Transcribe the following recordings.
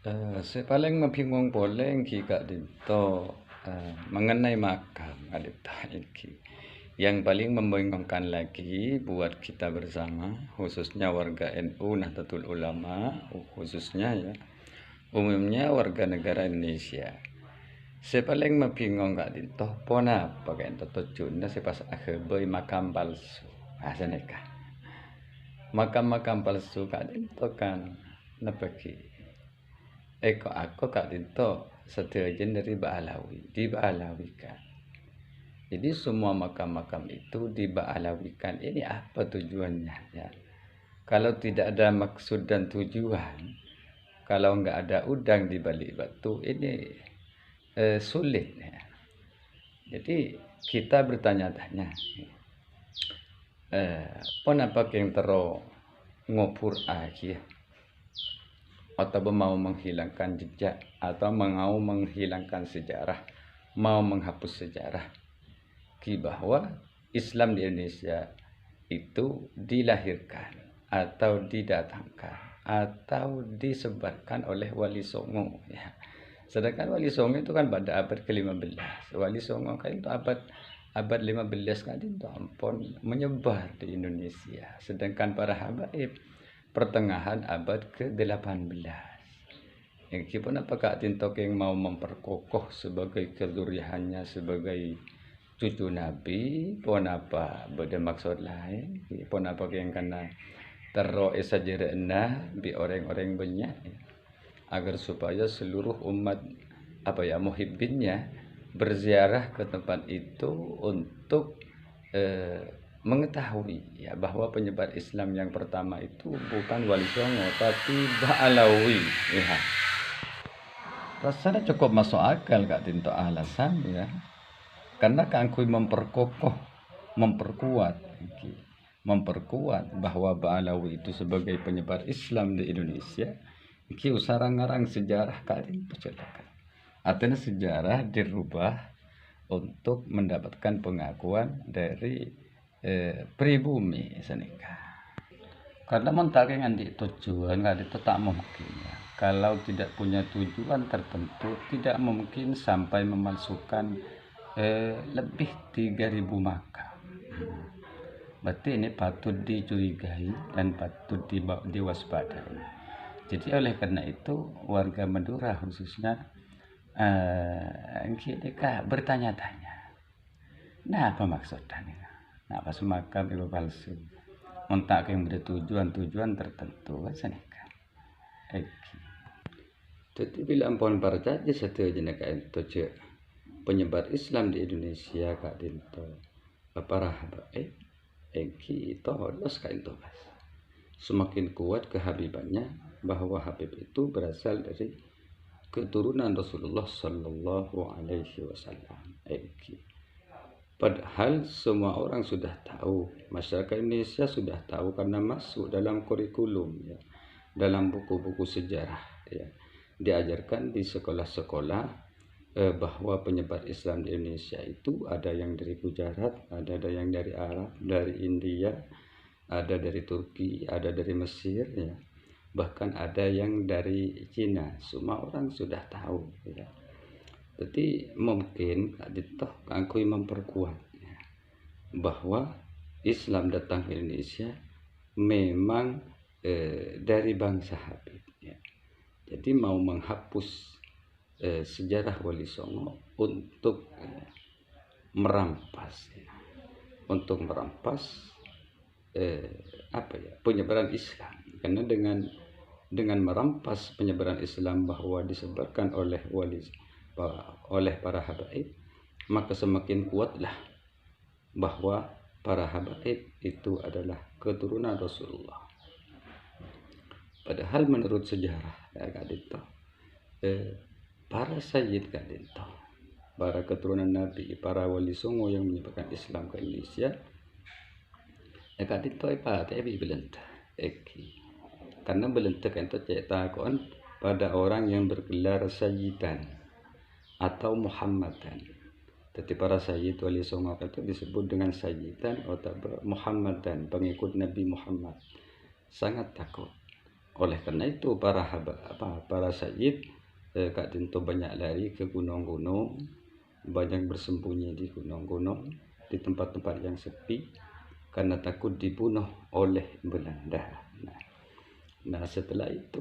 Saya paling mabingung poleng ki Kak Dinto mengenai makam adita iki. Yang paling membingungkan lagi buat kita bersama, khususnya warga NU Nahdlatul Ulama, khususnya ya, umumnya warga negara Indonesia. Saya paling mabingung Kak Dinto, pona pakai ento tojuna saya pas akhir makam palsu. Asaneka. Makam-makam palsu Kak Dinto kan nepeki. Kok aku Kak Dinto setuju dari Ba'alawi, diba'alawikan. Jadi semua makam-makam itu diba'alawikan. Ini apa tujuannya ya? Kalau tidak ada maksud dan tujuan, kalau nggak ada udang di balik batu, ini sulit ya. Jadi kita bertanya-tanya, kenapa yang tero ngopur akhir? Atau mau menghilangkan jejak atau mau menghilangkan sejarah, mau menghapus sejarah bahwa Islam di Indonesia itu dilahirkan atau didatangkan atau disebarkan oleh Wali Songo ya. Sedangkan Wali Songo itu kan pada abad ke-15. Wali Songo kan itu abad 15 kan itu ampun menyebar di Indonesia. Sedangkan para habaib pertengahan abad ke-18. Yang pun apakah Tintok yang mau memperkokoh sebagai keduriannya sebagai cucu Nabi, pun apa beda maksud lain, pun apa yang kena terroe saja bi orang-orang banyak agar supaya seluruh umat muhibbinnya berziarah ke tempat itu untuk mengetahui ya bahwa penyebar Islam yang pertama itu bukan Wali Songo tapi Ba'alawi ya. Rasanya cukup masuk akal Kak Tinto alasan ya. Karena kangkui memperkuat bahwa Ba'alawi itu sebagai penyebar Islam di Indonesia. Iki usarang-arang sejarah Kak Tinto ceritakan. Artinya sejarah dirubah untuk mendapatkan pengakuan dari pribumi senika. Karena montaking andi tujuan nggak itu tak mungkin ya. Kalau tidak punya tujuan tertentu tidak mungkin sampai memasukkan lebih 3.000 makam. Berarti ini patut dicurigai dan patut diwaspadai. Jadi oleh karena itu warga Madura khususnya mereka bertanya-tanya. Nah apa maksudnya? Nah apa semakam itu palsu? Montak yang bertujuan tertentu kan senika. Jadi bila ampun percaya satu jenis itu penyebar Islam di Indonesia Kak Dinto para habaib itu harus Kak Dinto semakin kuat kehabibannya bahwa Habib itu berasal dari keturunan Rasulullah Sallallahu Alaihi Wasallam. Padahal semua orang sudah tahu, masyarakat Indonesia sudah tahu karena masuk dalam kurikulum ya, dalam buku-buku sejarah ya, diajarkan di sekolah-sekolah bahwa penyebar Islam di Indonesia itu ada yang dari Gujarat, ada yang dari Arab, dari India, ada dari Turki, ada dari Mesir ya, bahkan ada yang dari Cina. Semua orang sudah tahu ya. Jadi mungkin kangkui memperkuat ya, bahwa Islam datang ke Indonesia memang dari bangsa Habib ya. Jadi mau menghapus sejarah Wali Songo untuk merampas ya, penyebaran Islam. Karena dengan merampas penyebaran Islam bahwa disebarkan oleh para habaib, maka semakin kuatlah bahwa para habaib itu adalah keturunan Rasulullah. Padahal menurut sejarah ya Kak Dinto, para sayyid Kak Dinto, para keturunan Nabi, para Wali Songo yang menyebarkan Islam ke Indonesia, Kak Dinto belentah karena belentah itu ceritakan pada orang yang bergelar sayyidan atau Muhammadan. Jadi para sayyid Wali Songo itu disebut dengan sayyidan atau Muhammadan, pengikut Nabi Muhammad. Sangat takut Oleh karena itu para sayyid Kak Dinto banyak lari ke gunung-gunung, banyak bersembunyi di gunung-gunung, di tempat-tempat yang sepi, karena takut dibunuh oleh Belanda. Nah setelah itu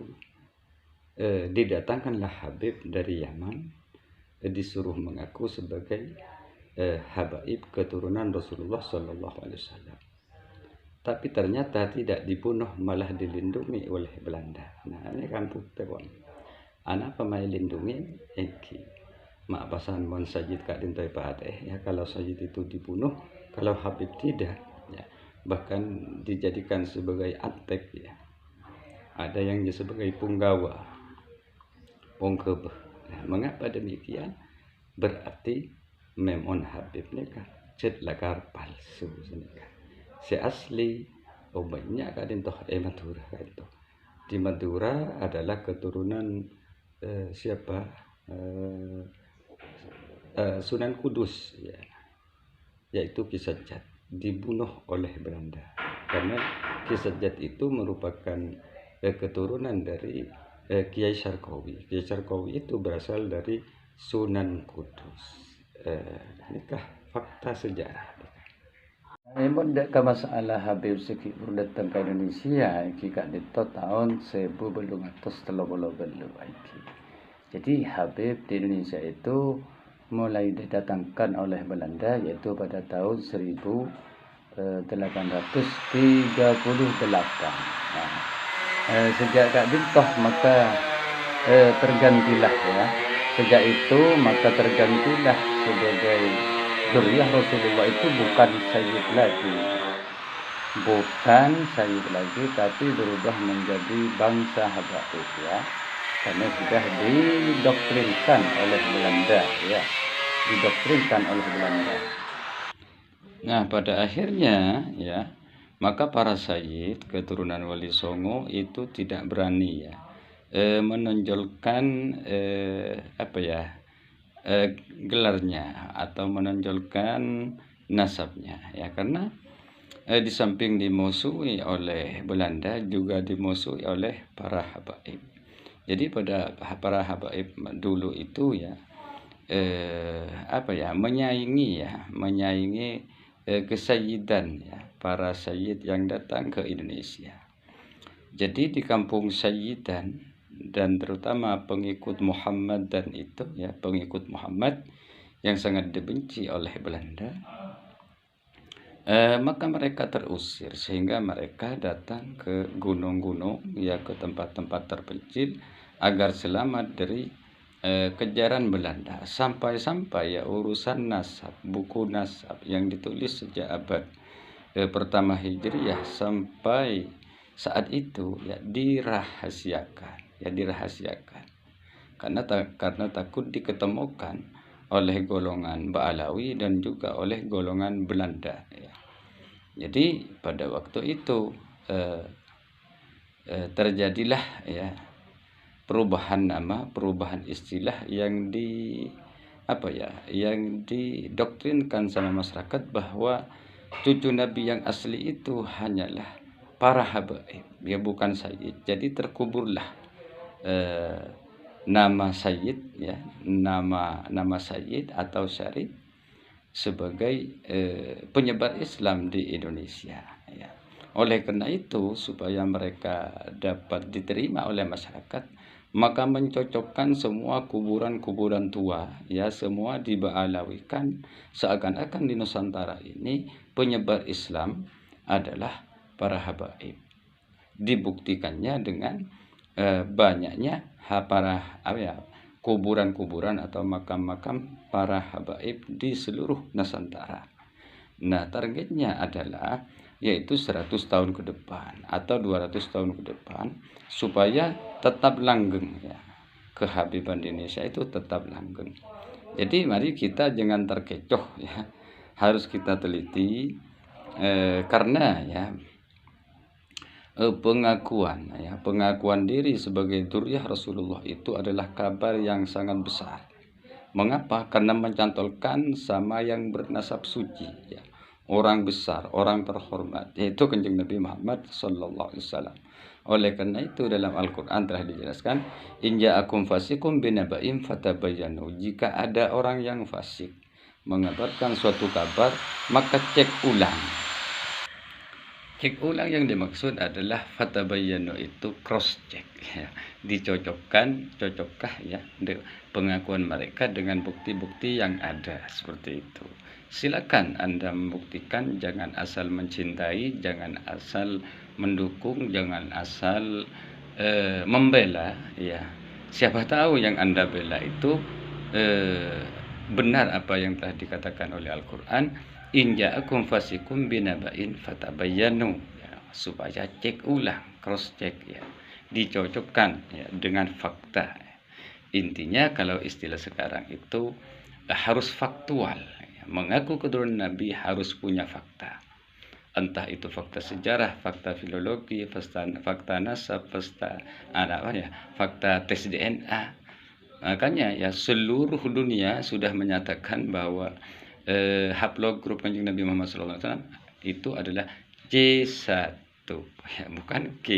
didatangkanlah Habib dari Yaman, disuruh mengaku sebagai habaib keturunan Rasulullah SAW. Tapi ternyata tidak dibunuh, malah dilindungi oleh Belanda. Nah ini kan bukti bon. Anak pemain lindungi eki. Mak pasan mon Sayyid Kak Dinto ya, kalau Sayyid itu dibunuh, kalau Habib tidak, ya, bahkan dijadikan sebagai antek, ya. Ada yang sebagai punggawa, pungkebeh. Nah, mengapa demikian? Berarti memon Habib nikah cet lakar palsu senika. Si asli banyak Kak Dinto Madura Kak Dinto. Di Madura adalah keturunan Sunan Kudus, ya, yaitu Ki Sajjad, dibunuh oleh Belanda karena Ki Sajjad itu merupakan keturunan dari Kiai Sarkowi. Kiai Sarkowi itu berasal dari Sunan Kudus. Nikah fakta sejarah. Memang dak ke masalah Habib Syekh datang ke Indonesia Kak Dinto tahun 1830 iki. Jadi Habib di Indonesia itu mulai didatangkan oleh Belanda yaitu pada tahun 1838. Nah, sejak Kak Dinto maka tergantilah, ya. Sejak itu maka tergantilah sebagai Dzurriyyah Rasulullah itu bukan sayyid lagi, tapi berubah menjadi bangsa habaib, ya, karena sudah didoktrinkan oleh Belanda, ya, Nah pada akhirnya, ya, maka para sayyid keturunan Wali Songo itu tidak berani, ya, menonjolkan gelarnya atau menonjolkan nasabnya, ya, karena di samping dimusuhi oleh Belanda juga dimusuhi oleh para habaib. Jadi pada para habaib dulu itu, ya, menyaingi kesayyidan, ya, para sayyid yang datang ke Indonesia. Jadi di kampung sayyidan dan terutama pengikut Muhammad dan itu, ya, pengikut Muhammad yang sangat dibenci oleh Belanda, maka mereka terusir sehingga mereka datang ke gunung-gunung, ya, ke tempat-tempat terpencil agar selamat dari kejaran Belanda. Sampai-sampai, ya, urusan nasab, buku nasab yang ditulis sejak abad pertama Hijriyah sampai saat itu, ya, dirahasiakan karena takut diketemukan oleh golongan Ba'alawi dan juga oleh golongan Belanda, ya. Jadi pada waktu itu terjadilah, ya, perubahan nama, perubahan istilah yang didoktrinkan sama masyarakat bahwa cucu Nabi yang asli itu hanyalah para habaib, ya, bukan sayyid. Jadi terkuburlah nama sayyid, ya, nama sayyid atau syarif sebagai penyebar Islam di Indonesia, ya. Oleh karena itu, supaya mereka dapat diterima oleh masyarakat, maka mencocokkan semua kuburan-kuburan tua, ya, semua diba'alawikan, seakan-akan di Nusantara ini penyebar Islam adalah para habaib. Dibuktikannya dengan banyaknya kuburan-kuburan atau makam-makam para habaib di seluruh Nusantara. Nah, targetnya adalah yaitu 100 tahun ke depan atau 200 tahun ke depan supaya tetap langgeng, ya, kehabiban di Indonesia itu tetap langgeng. Jadi mari kita jangan terkecoh, ya, harus kita teliti karena, ya, pengakuan diri sebagai dzurriyyah Rasulullah itu adalah kabar yang sangat besar. Mengapa? Karena mencantolkan sama yang bernasab suci, ya, orang besar, orang terhormat, yaitu Kanjeng Nabi Muhammad SAW. Oleh karena itu dalam Al-Quran telah dijelaskan, in ja'akum fasikum binaba'in fatabayyanu. Jika ada orang yang fasik mengabarkan suatu kabar, maka cek ulang. Cek ulang yang dimaksud adalah fatabayyanu itu cross check ya. Dicocokkan, cocokkah ya pengakuan mereka dengan bukti-bukti yang ada, seperti itu. Silakan Anda membuktikan, jangan asal mencintai, jangan asal mendukung, jangan asal membela ya. Siapa tahu yang Anda bela itu benar apa yang telah dikatakan oleh Al-Qur'an, in ja'akum fasikum binaba'in fatabayyanu ya, supaya cek ulang, cross check ya, dicocokkan ya dengan fakta. Intinya kalau istilah sekarang itu harus faktual ya. Mengaku keturunan Nabi harus punya fakta, entah itu fakta sejarah, fakta filologi, fakta nasab, fakta tes DNA. Makanya ya seluruh dunia sudah menyatakan bahwa haplogrup Kanjeng Nabi Muhammad SAW itu adalah C1 ya, bukan K.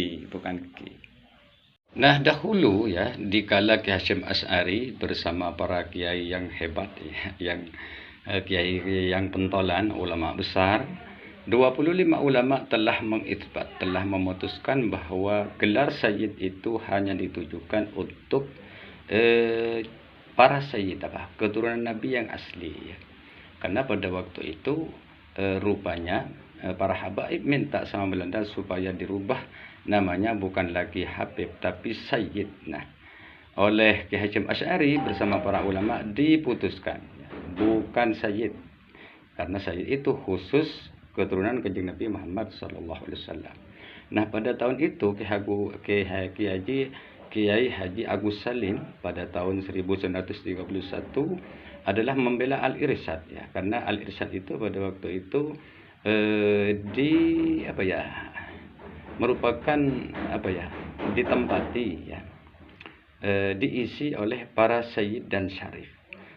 Nah dahulu ya, dikala Ki Hasyim Asy'ari bersama para kiai yang hebat ya, yang kiai yang pentolan, ulama besar, 25 ulama telah mengitsbat, telah memutuskan bahwa gelar sayyid itu hanya ditujukan untuk para sayyid keturunan Nabi yang asli ya. Karena pada waktu itu rupanya para habaib minta sama Belanda supaya dirubah namanya, bukan lagi Habib tapi Sayyid. Nah, oleh Ki Hasyim Asy'ari bersama para ulama diputuskan bukan Sayyid, karena Sayyid itu khusus keturunan Kanjeng Nabi Muhammad SAW. Nah, pada tahun itu Kiai Haji Agus Salim pada tahun 1931 adalah membela Al-Irsyad ya, karena Al-Irsyad itu pada waktu itu merupakan ditempati ya, diisi oleh para sayyid dan syarif.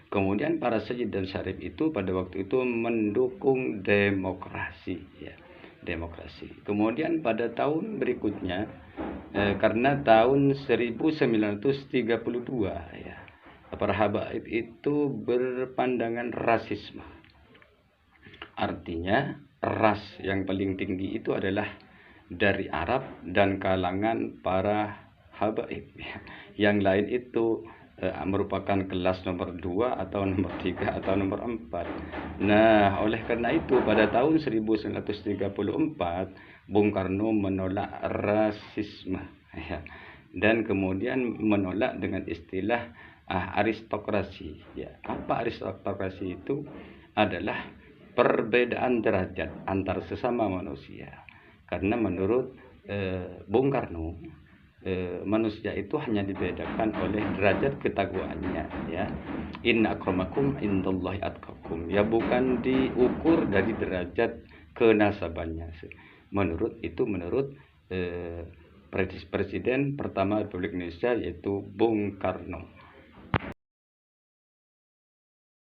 Kemudian para sayyid dan syarif itu pada waktu itu mendukung demokrasi ya, demokrasi. Kemudian pada tahun berikutnya karena tahun 1932 ya, para habaib itu berpandangan rasisme. Artinya ras yang paling tinggi itu adalah dari Arab dan kalangan para habaib. Yang lain itu merupakan kelas nomor 2 atau nomor 3 atau nomor 4. Nah, oleh karena itu pada tahun 1934 Bung Karno menolak rasisme ya, dan kemudian menolak dengan istilah aristokrasi ya. Apa aristokrasi itu? Adalah perbedaan derajat antar sesama manusia. Karena menurut Bung Karno, manusia itu hanya dibedakan oleh derajat ketakwaannya ya. Inna akramakum indallahi atqakum ya, bukan diukur dari derajat kenasabannya. Menurut Presiden pertama Republik Indonesia yaitu Bung Karno.